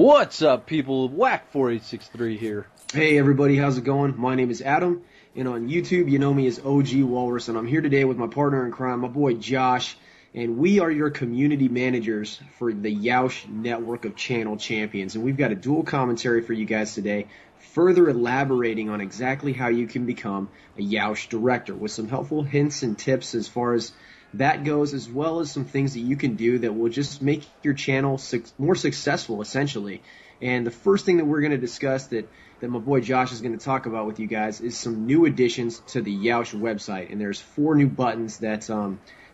What's up, people? Wak4863 here. Hey everybody, how's it going? My name is Adam, and on YouTube you know me as Ogwalrus, and I'm here today with my partner in crime, my boy Josh, and we are your community managers for the Yeousch network of channel champions, and we've got a dual commentary for you guys today, further elaborating on exactly how you can become a Yeousch director with some helpful hints and tips as far as that goes, as well as some things that you can do that will just make your channel more successful, essentially. And the first thing that we're going to discuss that my boy Josh is going to talk about with you guys is some new additions to the Yeousch website. And there's 4 new buttons that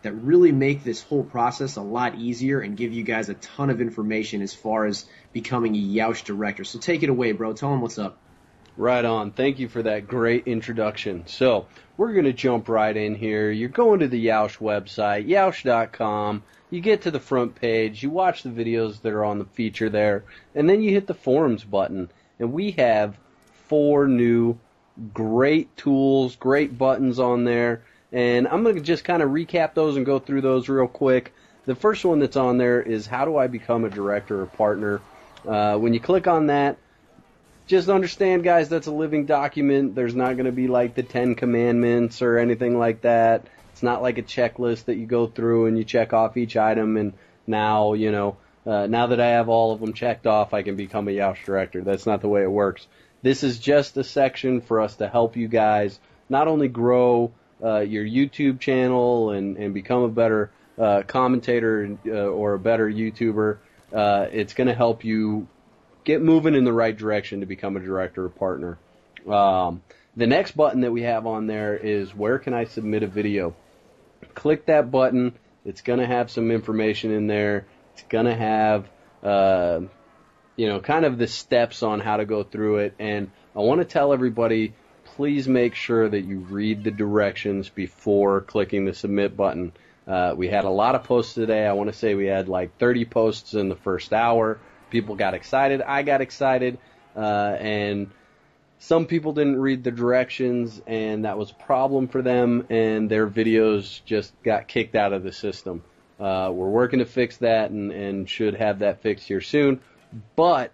really make this whole process a lot easier and give you guys a ton of information as far as becoming a Yeousch director. So take it away, bro. Tell them what's up. Right on. Thank you for that great introduction. So, we're going to jump right in here. You're going to the Yeousch website, yeousch.com. You get to the front page, you watch the videos that are on the feature there, and then you hit the forums button. And we have 4 new great tools, great buttons on there. And I'm going to just kind of recap those and go through those real quick. The first one that's on there is how do I become a director or partner? When you click on that, just understand, guys, that's a living document. There's not going to be like the 10 commandments or anything like that. It's not like a checklist that you go through and you check off each item and now, now that I have all of them checked off, I can become a Yeousch director. That's not the way it works. This is just a section for us to help you guys not only grow your YouTube channel and become a better commentator or a better YouTuber. It's going to help you get moving in the right direction to become a director or partner. The next button that we have on there is where can I submit a video? Click that button. It's going to have some information in there. It's going to have, kind of the steps on how to go through it. And I want to tell everybody, please make sure that you read the directions before clicking the submit button. We had a lot of posts today. I want to say we had like 30 posts in the first hour. People got excited. I got excited. And some people didn't read the directions, and that was a problem for them, and their videos just got kicked out of the system. We're working to fix that and should have that fixed here soon. But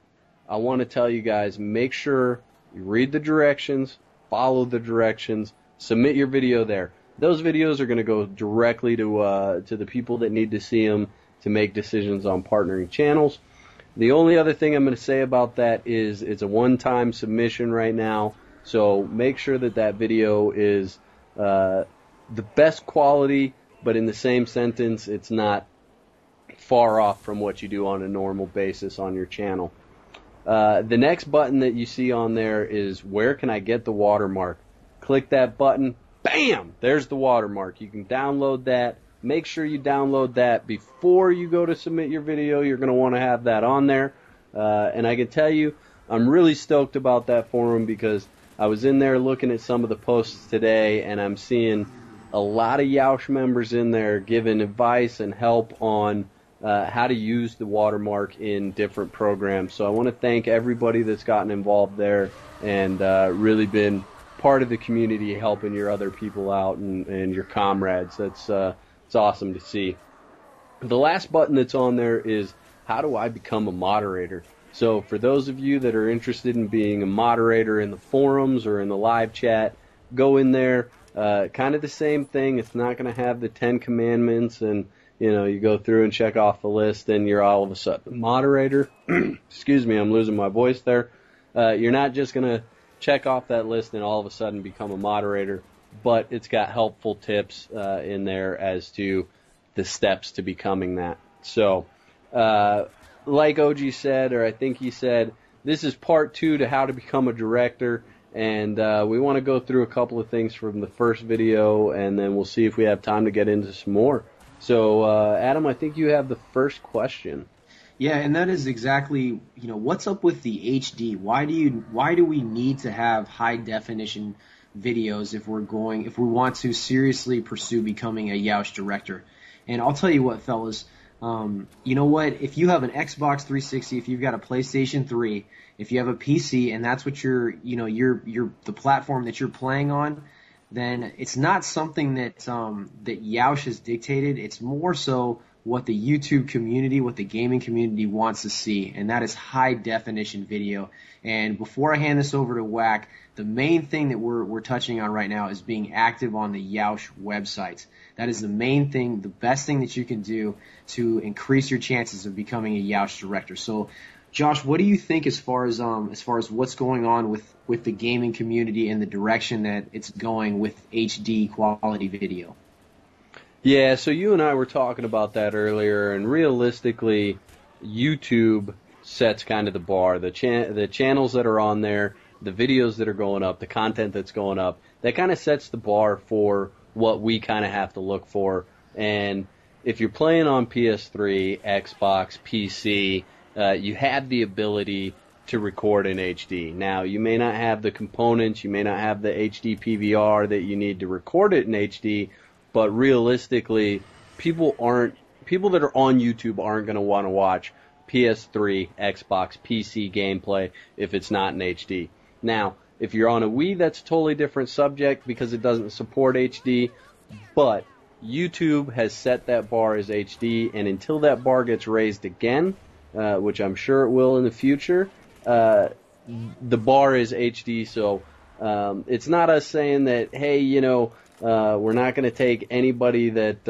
I want to tell you guys, make sure you read the directions, follow the directions, submit your video there. Those videos are going to go directly to the people that need to see them to make decisions on partnering channels. The only other thing I'm going to say about that is it's a one-time submission right now, so make sure that that video is the best quality, but in the same sentence, it's not far off from what you do on a normal basis on your channel. The next button that you see on there is where can I get the watermark? Click that button, bam! There's the watermark. You can download that. Make sure you download that before you go to submit your video. You're going to want to have that on there. And I can tell you, I'm really stoked about that forum because I was in there looking at some of the posts today, and I'm seeing a lot of Yeousch members in there giving advice and help on how to use the watermark in different programs. So I want to thank everybody that's gotten involved there and really been part of the community helping your other people out and your comrades. It's awesome to see. The last button that's on there is how do I become a moderator? So for those of you that are interested in being a moderator in the forums or in the live chat, go in there. Kind of the same thing. It's not going to have the 10 commandments and you go through and check off the list and you're all of a sudden a moderator. Excuse me, I'm losing my voice there. You're not just going to check off that list and all of a sudden become a moderator. But it's got helpful tips in there as to the steps to becoming that. So, like OG said, or I think he said, this is part 2 to how to become a director, and we want to go through a couple of things from the first video, and then we'll see if we have time to get into some more. So, Adam, I think you have the first question. Yeah, and that is exactly, what's up with the HD? Why do we need to have high definition videos if we want to seriously pursue becoming a Yeousch director? And I'll tell you what, fellas, you know what? If you have an Xbox 360, if you've got a PlayStation 3, if you have a PC, and that's what the platform that you're playing on, then it's not something that Yeousch has dictated. It's more so what the YouTube community, what the gaming community wants to see, and that is high definition video. And before I hand this over to Wak, the main thing that we're touching on right now is being active on the Yeousch website. That is the main thing, the best thing that you can do to increase your chances of becoming a Yeousch director. So, Josh, what do you think as far as what's going on with the gaming community and the direction that it's going with HD quality video? Yeah, so you and I were talking about that earlier, and realistically, YouTube sets kind of the bar. The channels that are on there, the videos that are going up, the content that's going up, that kind of sets the bar for what we kind of have to look for. And if you're playing on PS3, Xbox, PC, you have the ability to record in HD. Now, you may not have the components, you may not have the HD PVR that you need to record it in HD, but realistically, people that are on YouTube aren't going to want to watch PS3, Xbox, PC gameplay if it's not in HD. Now, if you're on a Wii, that's a totally different subject because it doesn't support HD, but YouTube has set that bar as HD, and until that bar gets raised again, which I'm sure it will in the future, the bar is HD, so it's not us saying that, hey, we're not going to take anybody that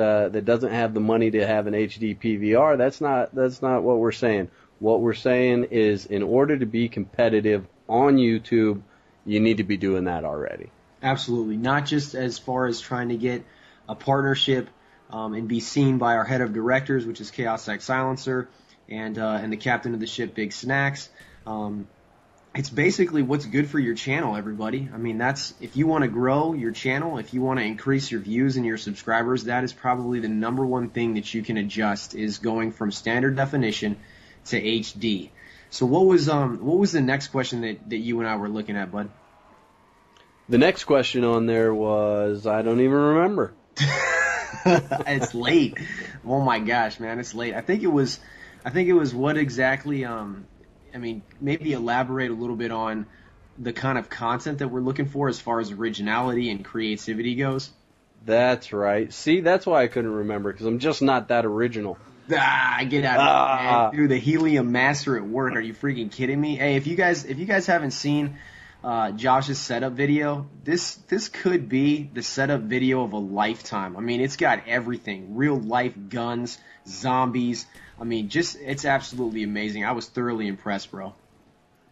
doesn't have the money to have an HD PVR. That's not what we're saying. What we're saying is, in order to be competitive on YouTube, you need to be doing that already. Absolutely. Not just as far as trying to get a partnership and be seen by our head of directors, which is Chaos X Silencer, and the captain of the ship, Big Snacks. It's basically what's good for your channel, everybody. I mean, that's, if you want to grow your channel, if you want to increase your views and your subscribers, that is probably the number one thing that you can adjust, is going from standard definition to HD. So what was the next question that you and I were looking at, bud? The next question on there was, I don't even remember. It's late. Oh my gosh, man, it's late. I think it was what exactly, I mean, maybe elaborate a little bit on the kind of content that we're looking for as far as originality and creativity goes. That's right. See, that's why I couldn't remember, because I'm just not that original. Get out of here, man. Dude, the Helium Master at work. Are you freaking kidding me? Hey, if you guys haven't seen Josh's setup video, this could be the setup video of a lifetime. I mean, it's got everything. Real life guns, zombies. I mean, it's absolutely amazing. I was thoroughly impressed, bro.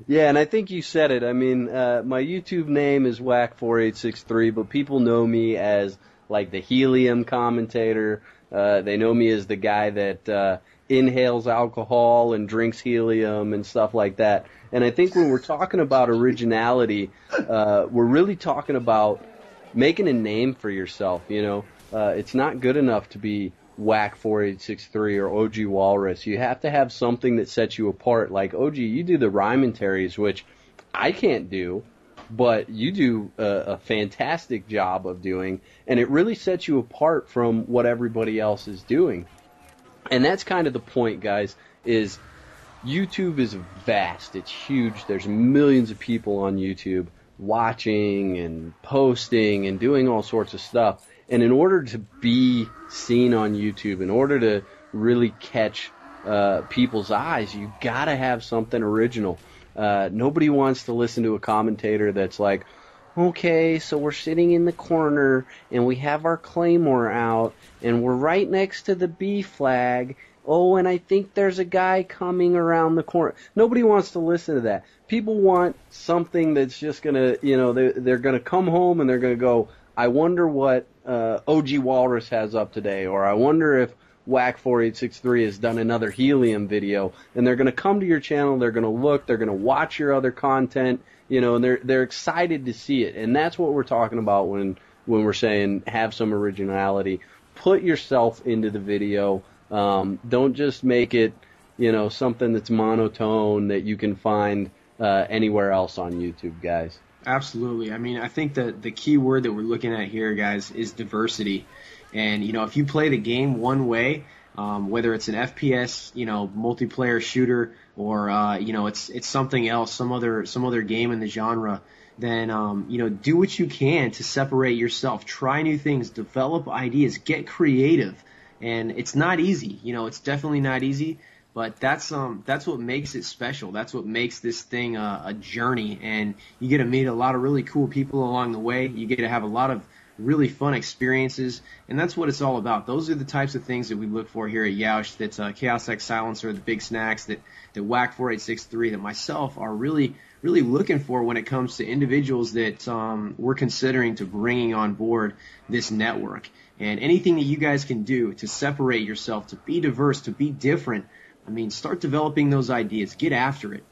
Yeah, and I think you said it. I mean, my YouTube name is Wak4863, but people know me as, like, the Helium commentator. They know me as the guy that inhales alcohol and drinks helium and stuff like that. And I think when we're talking about originality, we're really talking about making a name for yourself, It's not good enough to be Wak4863 or Ogwalrus. You have to have something that sets you apart. Like, OG, you do the rhymentaries, which I can't do, but you do a fantastic job of doing, and it really sets you apart from what everybody else is doing. And that's kind of the point, guys, is YouTube is vast. It's huge. There's millions of people on YouTube watching and posting and doing all sorts of stuff. And in order to be seen on YouTube, in order to really catch people's eyes, you gotta have something original. Nobody wants to listen to a commentator that's like, okay, so we're sitting in the corner and we have our claymore out and we're right next to the B flag. Oh, and I think there's a guy coming around the corner. Nobody wants to listen to that. People want something that's just gonna, they're gonna come home and they're gonna go, I wonder what Ogwalrus has up today, or I wonder if Wak4863 has done another helium video, and they're going to come to your channel, they're going to look, they're going to watch your other content, and they're excited to see it. And that's what we're talking about when we're saying have some originality. Put yourself into the video. Don't just make it, something that's monotone that you can find anywhere else on YouTube, guys. Absolutely. I mean, I think that the key word that we're looking at here, guys, is diversity. And, if you play the game one way, whether it's an FPS, multiplayer shooter, or, it's something else, some other game in the genre, then, do what you can to separate yourself. Try new things, develop ideas, get creative. And it's not easy. You know, it's definitely not easy. But that's what makes it special. That's what makes this thing a journey, and you get to meet a lot of really cool people along the way. You get to have a lot of really fun experiences, and that's what it's all about. Those are the types of things that we look for here at Yeousch. That's Chaos X Silencer, the Big Snacks, that Wak4863, that myself are really looking for when it comes to individuals that we're considering to bringing on board this network. And anything that you guys can do to separate yourself, to be diverse, to be different, I mean, start developing those ideas. Get after it.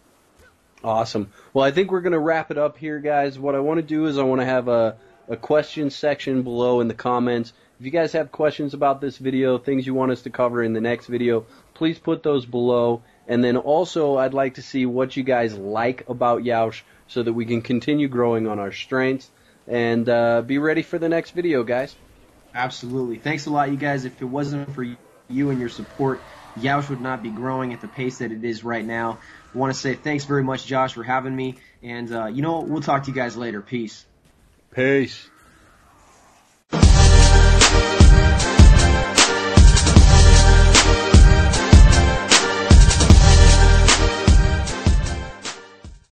Awesome. Well, I think we're going to wrap it up here, guys. What I want to do is I want to have a question section below in the comments. If you guys have questions about this video, things you want us to cover in the next video, please put those below. And then also, I'd like to see what you guys like about Yeousch so that we can continue growing on our strengths. And be ready for the next video, guys. Absolutely. Thanks a lot, you guys. If it wasn't for you and your support, Yeousch would not be growing at the pace that it is right now. I want to say thanks very much, Josh, for having me. And, you know what? We'll talk to you guys later. Peace. Peace.